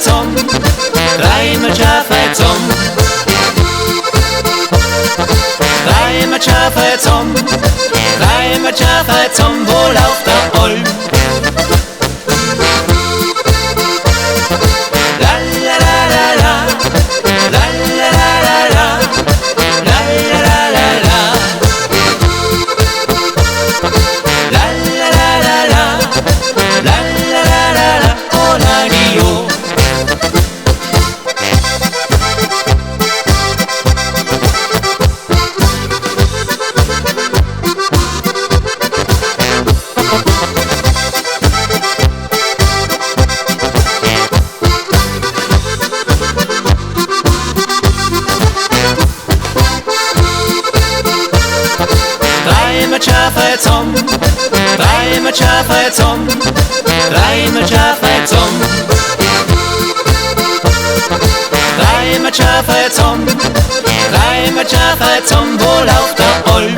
zum, dreimal schaffen zum. Dreimal schaffen zum, dreimal schaffen zum Wohl auf der Olm. La la la la la, la la la la la, la la la la la, la la la la la, la la la la la, oh la Dio. Dreimal schaffen zum, dreimal schaffen zum, dreimal schaffen zum. Dreimal schaffen zum, dreimal schaffen zum Wohl auf der Olm.